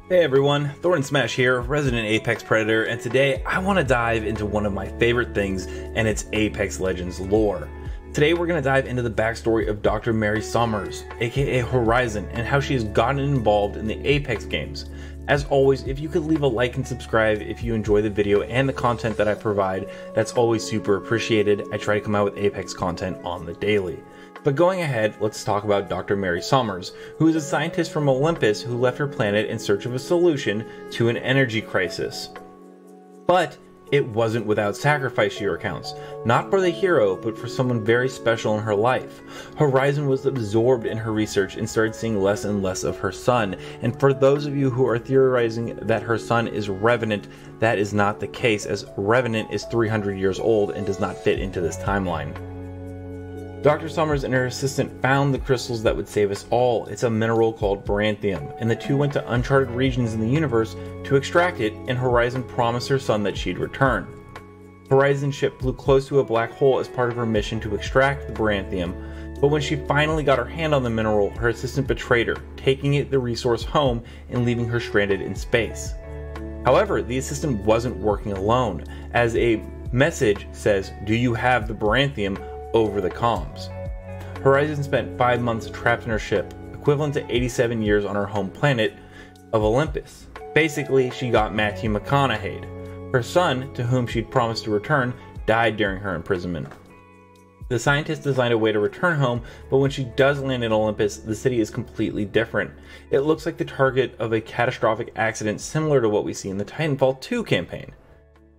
Hey everyone, Thorn Smash here, resident Apex Predator, and today I want to dive into one of my favorite things, and it's Apex Legends lore. Today we're going to dive into the backstory of Dr. Mary Summers, aka Horizon, and how she has gotten involved in the Apex games. As always, if you could leave a like and subscribe if you enjoy the video and the content that I provide, that's always super appreciated. I try to come out with Apex content on the daily. But going ahead, let's talk about Dr. Mary Summers, who is a scientist from Olympus who left her planet in search of a solution to an energy crisis. But it wasn't without sacrifice, she recounts. Not for the hero, but for someone very special in her life. Horizon was absorbed in her research and started seeing less and less of her son. And for those of you who are theorizing that her son is Revenant, that is not the case, as Revenant is 300 years old and does not fit into this timeline. Dr. Summers and her assistant found the crystals that would save us all. It's a mineral called Branthium, and the two went to uncharted regions in the universe to extract it, and Horizon promised her son that she'd return. Horizon's ship flew close to a black hole as part of her mission to extract the Branthium, but when she finally got her hand on the mineral, her assistant betrayed her, taking the resource home and leaving her stranded in space. However, the assistant wasn't working alone, as a message says, "Do you have the Branthium?" over the comms. Horizon spent 5 months trapped in her ship, equivalent to 87 years on her home planet of Olympus. Basically, she got Matthew McConaughey'd. Her son, to whom she'd promised to return, died during her imprisonment. The scientist designed a way to return home, but when she does land in Olympus, the city is completely different. It looks like the target of a catastrophic accident similar to what we see in the Titanfall 2 campaign.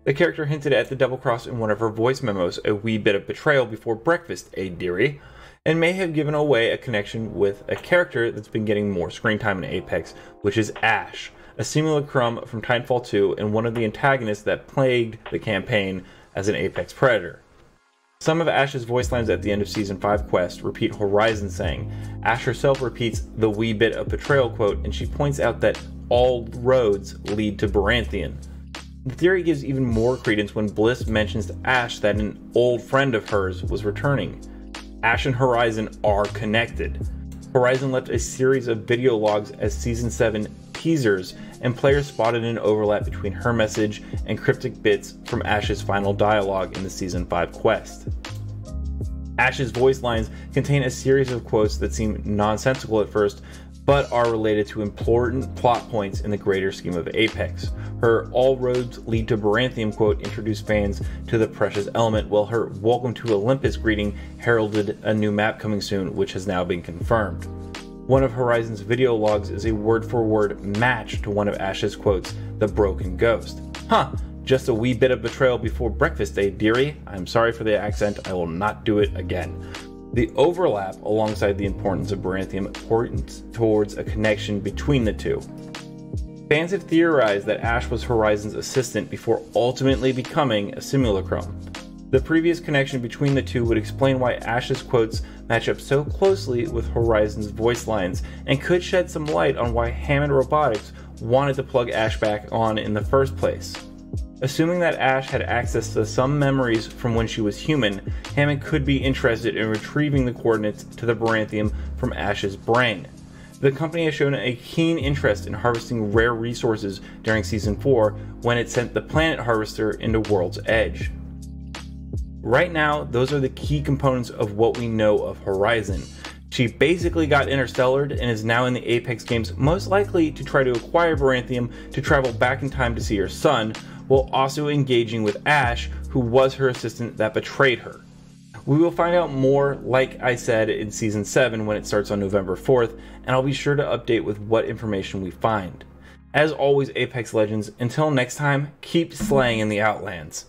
The character hinted at the double cross in one of her voice memos, a wee bit of betrayal before breakfast, eh dearie, and may have given away a connection with a character that's been getting more screen time in Apex, which is Ash, a simulacrum from Titanfall 2 and one of the antagonists that plagued the campaign as an Apex Predator. Some of Ash's voice lines at the end of Season 5 quest repeat Horizon saying. Ash herself repeats the wee bit of betrayal quote, and she points out that all roads lead to Branthium. The theory gives even more credence when Blisk mentions to Ash that an old friend of hers was returning. Ash and Horizon are connected. Horizon left a series of video logs as Season 7 teasers, and players spotted an overlap between her message and cryptic bits from Ash's final dialogue in the Season 5 quest. Ash's voice lines contain a series of quotes that seem nonsensical at first, but are related to important plot points in the greater scheme of Apex. Her "all roads lead to Branthium" quote introduced fans to the precious element, while her "welcome to Olympus" greeting heralded a new map coming soon, which has now been confirmed. One of Horizon's video logs is a word-for-word match to one of Ash's quotes, "the broken ghost." Huh, just a wee bit of betrayal before breakfast, eh dearie? I'm sorry for the accent, I will not do it again. The overlap, alongside the importance of Branthium, points towards a connection between the two. Fans have theorized that Ash was Horizon's assistant before ultimately becoming a simulacrum. The previous connection between the two would explain why Ash's quotes match up so closely with Horizon's voice lines, and could shed some light on why Hammond Robotics wanted to plug Ash back on in the first place. Assuming that Ash had access to some memories from when she was human, Hammond could be interested in retrieving the coordinates to the Branthium from Ash's brain. The company has shown a keen interest in harvesting rare resources during Season 4 when it sent the Planet Harvester into World's Edge. Right now, those are the key components of what we know of Horizon. She basically got interstellared and is now in the Apex games, most likely to try to acquire Branthium to travel back in time to see her son, while also engaging with Ash, who was her assistant that betrayed her. We will find out more, like I said, in Season 7 when it starts on November 4th, and I'll be sure to update with what information we find. As always, Apex Legends, until next time, keep slaying in the Outlands.